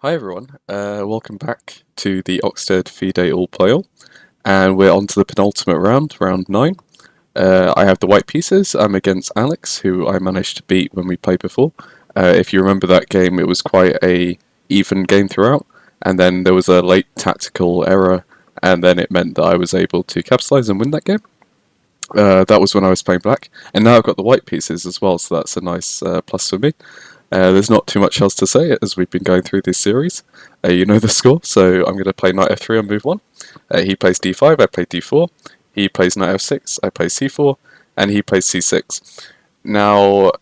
Hi everyone, welcome back to the Oxted FIDE All Play All, and we're on to the penultimate round, round 9. I have the white pieces. I'm against Alex, who I managed to beat when we played before. If you remember that game, it was quite a even game throughout, and then there was a late tactical error, and then it meant that I was able to capitalize and win that game. That was when I was playing black, and now I've got the white pieces as well, so that's a nice plus for me. There's not too much else to say as we've been going through this series. You know the score, so I'm going to play knight f3 on move 1. He plays d5, I play d4. He plays knight f6, I play c4, and he plays c6. Now,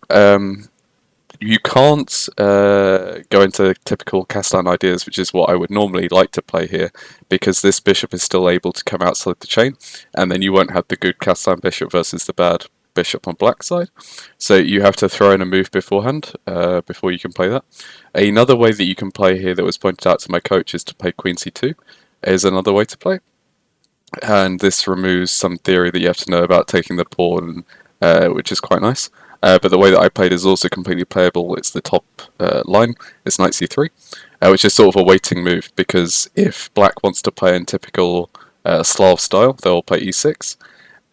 you can't go into typical Castellan ideas, which is what I would normally like to play here, because this bishop is still able to come outside the chain, and then you won't have the good Castellan bishop versus the bad bishop on black side. So you have to throw in a move beforehand before you can play that. Another way that you can play here that was pointed out to my coach is to play queen c2 is another way to play. And this removes some theory that you have to know about taking the pawn, which is quite nice. But the way that I played is also completely playable. It's the top line, it's knight c3, which is sort of a waiting move, because if black wants to play in typical Slav style, they'll play e6,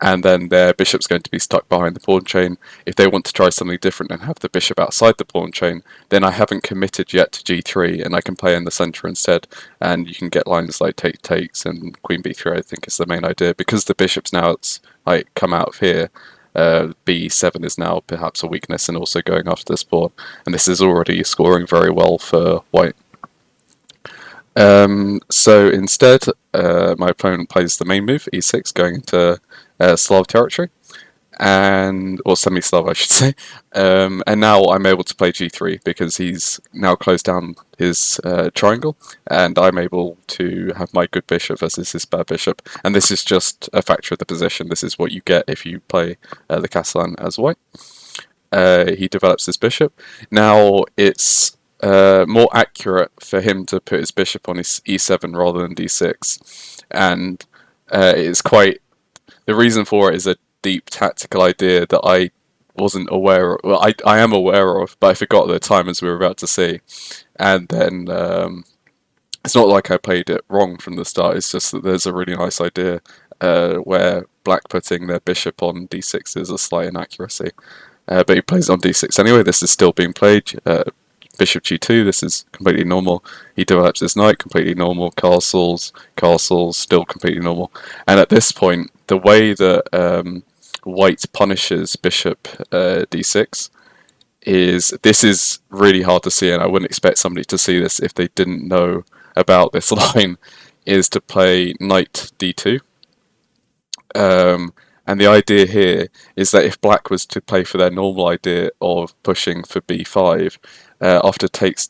and then their bishop's going to be stuck behind the pawn chain. If they want to try something different and have the bishop outside the pawn chain, then I haven't committed yet to g3, and I can play in the centre instead, and you can get lines like take takes and queen b3. I think is the main idea, because the bishop's now like come out of here. b7 is now perhaps a weakness, and also going after this pawn, and this is already scoring very well for white. So instead, my opponent plays the main move, e6, going into Slav territory, or semi-Slav I should say, and now I'm able to play g3 because he's now closed down his triangle, and I'm able to have my good bishop versus his bad bishop, and this is just a factor of the position. This is what you get if you play the Castellan as white. He develops his bishop. Now it's more accurate for him to put his bishop on his e7 rather than d6, and it's quite. The reason for it is a deep tactical idea that I wasn't aware of. Well, I am aware of, but I forgot at the time, as we were about to see. And then it's not like I played it wrong from the start. It's just that there's a really nice idea where black putting their bishop on d6 is a slight inaccuracy. But he plays on d6 anyway. This is still being played. Bishop g2, this is completely normal. He develops his knight, completely normal. Castles, still completely normal. And at this point, the way that white punishes bishop d6 is really hard to see, and I wouldn't expect somebody to see this if they didn't know about this line, is to play knight d2. And the idea here is that if black was to play for their normal idea of pushing for b5, after takes,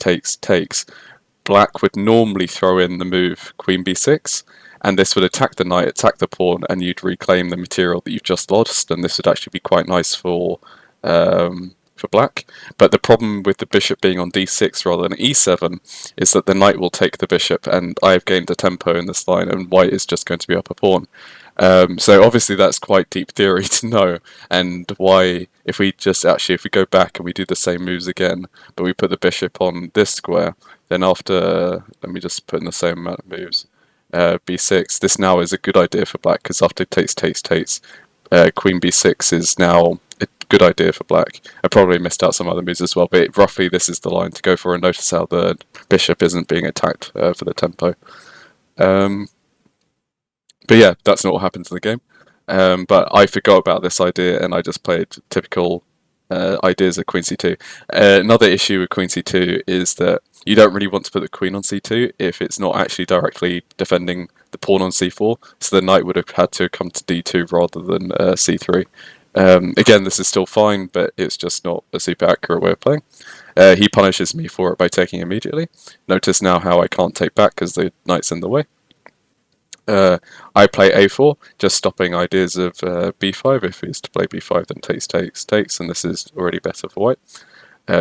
black would normally throw in the move queen b6, and this would attack the knight, attack the pawn, and you'd reclaim the material that you've just lost, and this would actually be quite nice for black. But the problem with the bishop being on d6 rather than e7 is that the knight will take the bishop, and I have gained a tempo in this line, and white is just going to be up a pawn. So obviously that's quite deep theory to know, and why if we go back and we do the same moves again, but we put the bishop on this square, then after, let me just put in the same amount of moves, b6, this now is a good idea for black, because after takes, queen b6 is now a good idea for black. I probably missed out some other moves as well, but roughly this is the line to go for, and notice how the bishop isn't being attacked for the tempo. But yeah, that's not what happens in the game. But I forgot about this idea, and I just played typical ideas of queen c2. Another issue with queen c2 is that you don't really want to put the queen on c2 if it's not actually directly defending the pawn on c4, so the knight would have had to come to d2 rather than c3. Again, this is still fine, but it's just not a super accurate way of playing. He punishes me for it by taking immediately. Notice now how I can't take back because the knight's in the way. I play a4, just stopping ideas of b5. If he's to play b5, then takes, and this is already better for white.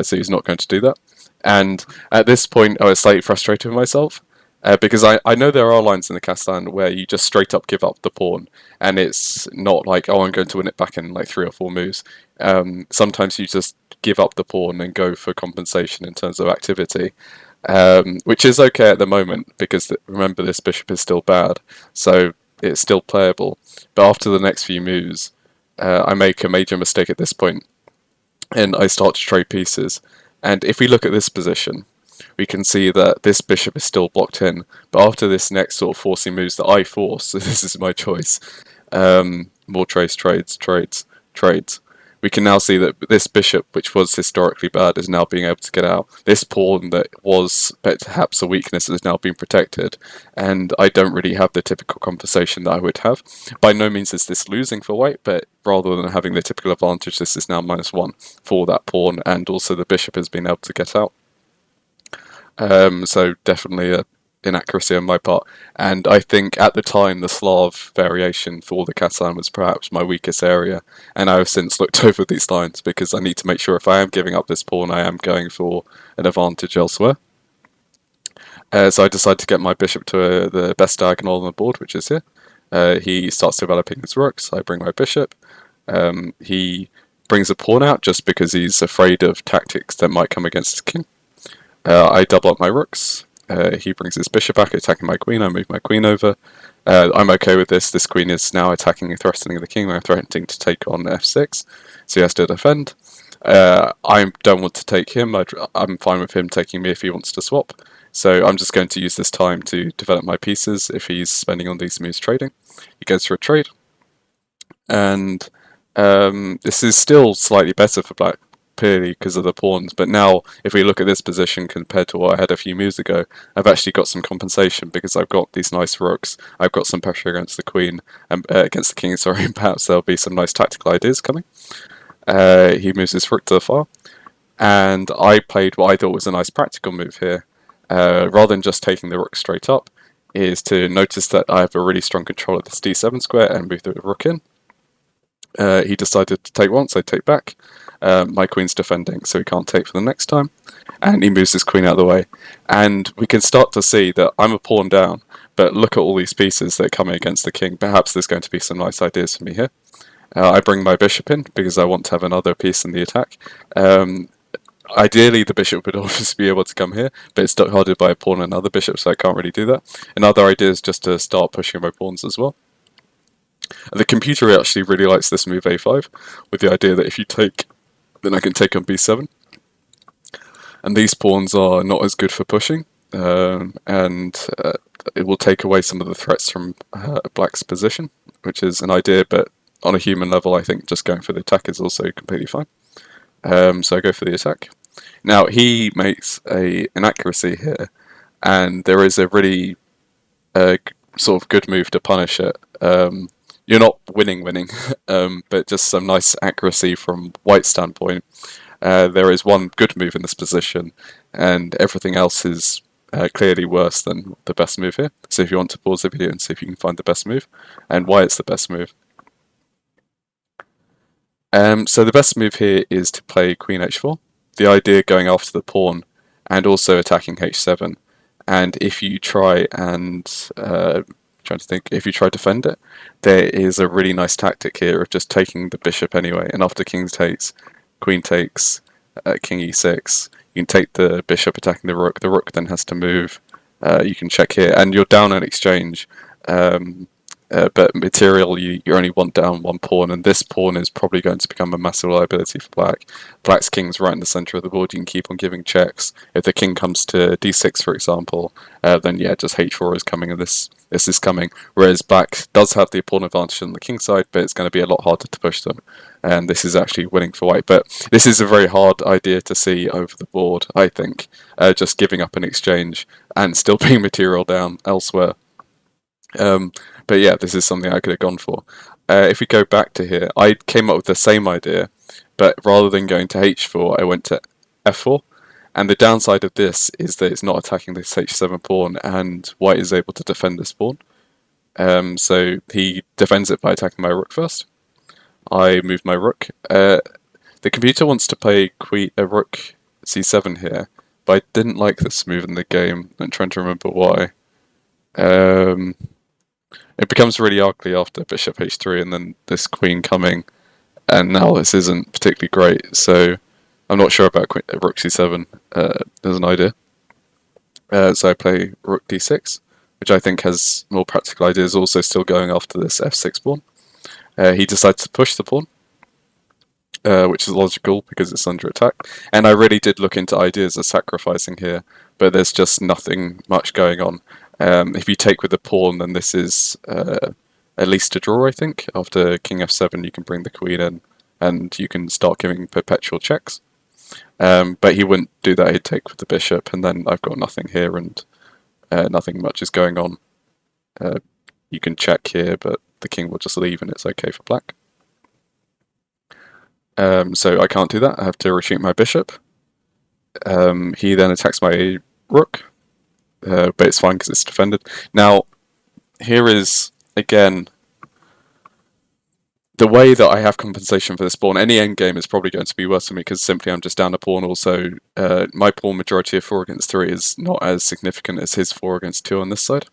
So he's not going to do that. And at this point, I was slightly frustrated with myself, because I know there are lines in the Castellan where you just straight up give up the pawn, and it's not like, oh, I'm going to win it back in like 3 or 4 moves. Sometimes you just give up the pawn and go for compensation in terms of activity. which is okay at the moment because remember this bishop is still bad, so it's still playable. But after the next few moves, I make a major mistake at this point, and I start to trade pieces. And if we look at this position, we can see that this bishop is still blocked in. But after this next sort of forcing moves that I force, so this is my choice, more trades. We can now see that this bishop, which was historically bad, is now being able to get out. This pawn that was perhaps a weakness is now being protected, and I don't really have the typical conversation that I would have. By no means is this losing for white, but rather than having the typical advantage, this is now -1 for that pawn, and also the bishop has been able to get out. So definitely a inaccuracy on my part, and I think at the time the Slav variation for the Catalan was perhaps my weakest area, and I have since looked over these lines because I need to make sure if I am giving up this pawn I am going for an advantage elsewhere. So I decided to get my bishop to the best diagonal on the board, which is here. He starts developing his rooks, I bring my bishop. He brings a pawn out just because he's afraid of tactics that might come against his king. I double up my rooks. He brings his bishop back, attacking my queen. I move my queen over. I'm okay with this. This queen is now attacking and threatening the king. I'm threatening to take on f6, so he has to defend. I don't want to take him. I'm fine with him taking me if he wants to swap. So I'm just going to use this time to develop my pieces if he's spending on these moves trading. He goes for a trade. And this is still slightly better for black, purely because of the pawns, but now if we look at this position compared to what I had a few moves ago, I've actually got some compensation because I've got these nice rooks, I've got some pressure against the queen, against the king, sorry, and perhaps there'll be some nice tactical ideas coming. He moves his rook to the far, and I played what I thought was a nice practical move here. Rather than just taking the rook straight up, is to notice that I have a really strong control of this d7 square and move the rook in. He decided to take once, I take back. My queen's defending, so he can't take for the next time. And he moves his queen out of the way. And we can start to see that I'm a pawn down, but look at all these pieces that are coming against the king. Perhaps there's going to be some nice ideas for me here. I bring my bishop in because I want to have another piece in the attack. Ideally, the bishop would obviously be able to come here, but it's guarded by a pawn and another bishop, so I can't really do that. Another idea is just to start pushing my pawns as well. The computer actually really likes this move a5, with the idea that if you take, then I can take on b7. And these pawns are not as good for pushing, and it will take away some of the threats from black's position, which is an idea, but on a human level I think just going for the attack is also completely fine. So I go for the attack. Now he makes an inaccuracy here, and there is a really sort of good move to punish it. You're not winning, but just some nice accuracy from white's standpoint. There is one good move in this position, and everything else is clearly worse than the best move here. So if you want to pause the video and see if you can find the best move, and why it's the best move. So the best move here is to play queen h4. The idea going after the pawn, and also attacking h7. And if you try and if you try to defend it, there is a really nice tactic here of just taking the bishop anyway. And after king takes, queen takes, king e6, you can take the bishop attacking the rook. The rook then has to move. You can check here, and you're down in exchange. But material, you only want down one pawn, and this pawn is probably going to become a massive liability for black. Black's king's right in the center of the board. You can keep on giving checks. If the king comes to d6, for example, then yeah, just h4 is coming, and this is coming. Whereas black does have the pawn advantage on the king side, but it's going to be a lot harder to push them. And this is actually winning for white. But this is a very hard idea to see over the board, I think. Just giving up an exchange and still being material down elsewhere. But yeah, this is something I could have gone for. If we go back to here, I came up with the same idea, but rather than going to h4, I went to f4. And the downside of this is that it's not attacking this h7 pawn, and white is able to defend this pawn. So he defends it by attacking my rook first. I move my rook. The computer wants to play rook c7 here, but I didn't like this move in the game. I'm trying to remember why. It becomes really ugly after bishop h3 and then this queen coming, and now this isn't particularly great, so I'm not sure about rook c7 as an idea. So I play rook d6, which I think has more practical ideas, also still going after this f6 pawn. He decides to push the pawn, which is logical because it's under attack. And I really did look into ideas of sacrificing here, but there's just nothing much going on. If you take with the pawn, then this is at least a draw, I think. After king f7, you can bring the queen in, and you can start giving perpetual checks. But he wouldn't do that, he'd take with the bishop, and then I've got nothing here, and nothing much is going on. You can check here, but the king will just leave, and it's okay for black. So I can't do that, I have to retreat my bishop. He then attacks my rook, but it's fine because it's defended. Now, here is, again, the way that I have compensation for this pawn. Any endgame is probably going to be worse for me because simply I'm just down a pawn. Also, my pawn majority of 4 against 3 is not as significant as his 4 against 2 on this side.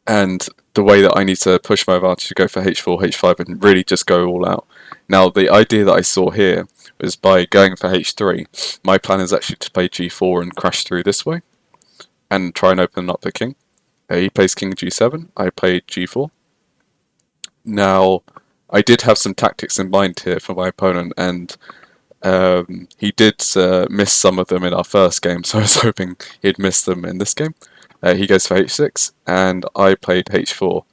And the way that I need to push my advantage to go for h4, h5 and really just go all out. Now, the idea that I saw here was by going for h3, my plan is actually to play g4 and crash through this way and try and open up the king. He plays king g7, I played g4. Now, I did have some tactics in mind here for my opponent, and he did miss some of them in our first game, so I was hoping he'd miss them in this game. He goes for h6, and I played h4.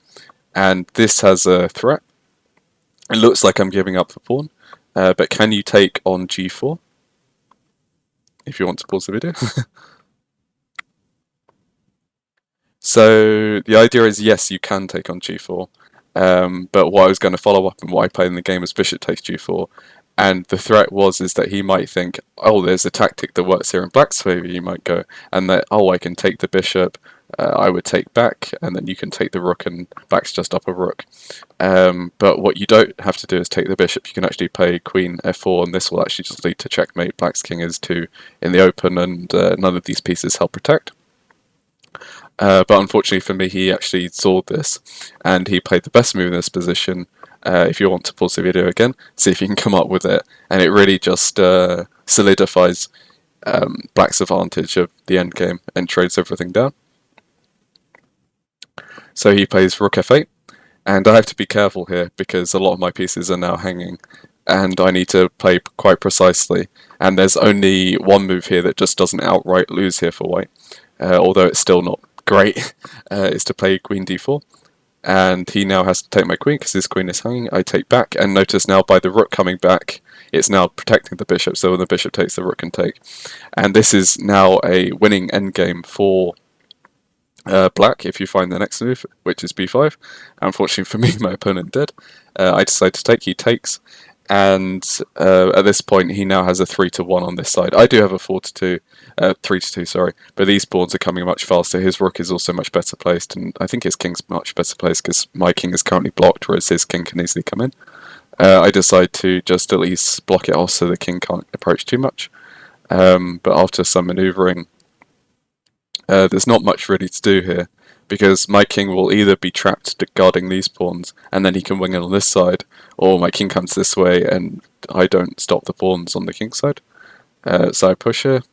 And this has a threat. It looks like I'm giving up the pawn, but can you take on g4? If you want to pause the video. So the idea is, yes, you can take on g4. But what I was going to follow up and what I played in the game was bishop takes g4. And the threat is that he might think, oh, there's a tactic that works here in black's favour, you might go, and that, oh, I can take the bishop, I would take back, and then you can take the rook, and black's just up a rook. But what you don't have to do is take the bishop, you can actually play queen f4, and this will actually just lead to checkmate. Black's king is 2 in the open, and none of these pieces help protect. But unfortunately for me, he actually saw this, and he played the best move in this position. If you want to pause the video again, see if you can come up with it, and it really just solidifies black's advantage of the endgame and trades everything down. So he plays rook f8, and I have to be careful here because a lot of my pieces are now hanging, and I need to play quite precisely, and there's only one move here that just doesn't outright lose here for white, although it's still not great, is to play queen d4. And he now has to take my queen because his queen is hanging. I take back, and notice now by the rook coming back, it's now protecting the bishop, so when the bishop takes, the rook can take. And this is now a winning endgame for black if you find the next move, which is b5. Unfortunately for me, my opponent did. I decide to take, he takes, and at this point he now has a 3-1 on this side. I do have a 4-2, 3-2, sorry, but these pawns are coming much faster. His rook is also much better placed, and I think his king's much better placed because my king is currently blocked, whereas his king can easily come in. I decide to just at least block it off so the king can't approach too much. But after some manoeuvring, there's not much really to do here, because my king will either be trapped guarding these pawns, and then he can wing in on this side, or my king comes this way, and I don't stop the pawns on the king side. So I push here,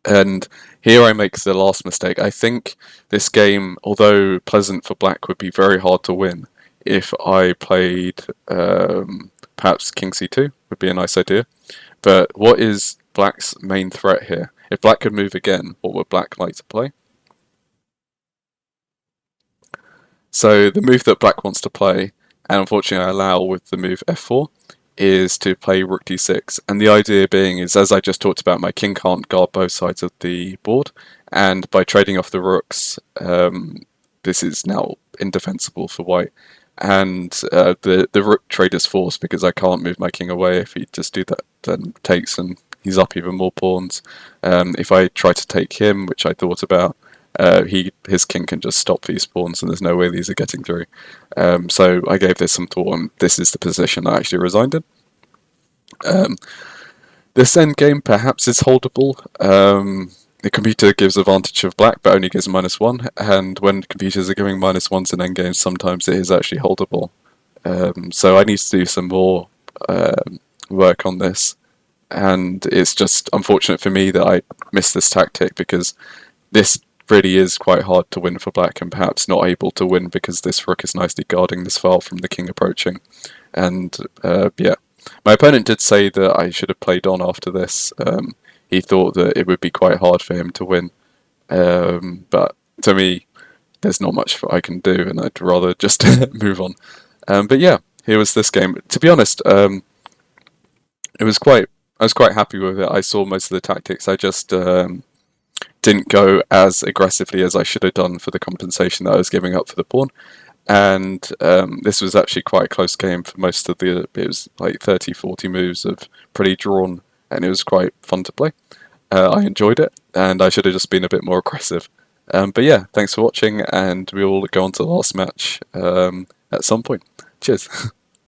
and here I make the last mistake. I think this game, although pleasant for black, would be very hard to win if I played perhaps king c2, would be a nice idea. But what is black's main threat here? If black could move again, what would black like to play? So the move that black wants to play, and unfortunately I allow with the move f4, is to play rook d6. And the idea being is, as I just talked about, my king can't guard both sides of the board, and by trading off the rooks, this is now indefensible for white. And the rook trade is forced because I can't move my king away. If he just do that, then takes, and he's up even more pawns. If I try to take him, which I thought about, his king can just stop these pawns, and there's no way these are getting through. So I gave this some thought, and this is the position I actually resigned in. This endgame perhaps is holdable. The computer gives advantage of black, but only gives -1, and when computers are giving -1s in endgames, sometimes it is actually holdable. So I need to do some more work on this. and it's just unfortunate for me that I missed this tactic, because this really is quite hard to win for black, and perhaps not able to win because this rook is nicely guarding this file from the king approaching. And yeah, my opponent did say that I should have played on after this. He thought that it would be quite hard for him to win, but to me, there's not much I can do, and I'd rather just move on. But yeah, here was this game. To be honest, it was quite. I was quite happy with it. I saw most of the tactics. I just didn't go as aggressively as I should have done for the compensation that I was giving up for the pawn. And this was actually quite a close game for most of the. It was like 30-40 moves of pretty drawn, and it was quite fun to play. I enjoyed it, and I should have just been a bit more aggressive. But yeah, thanks for watching, and we will go on to the last match at some point. Cheers.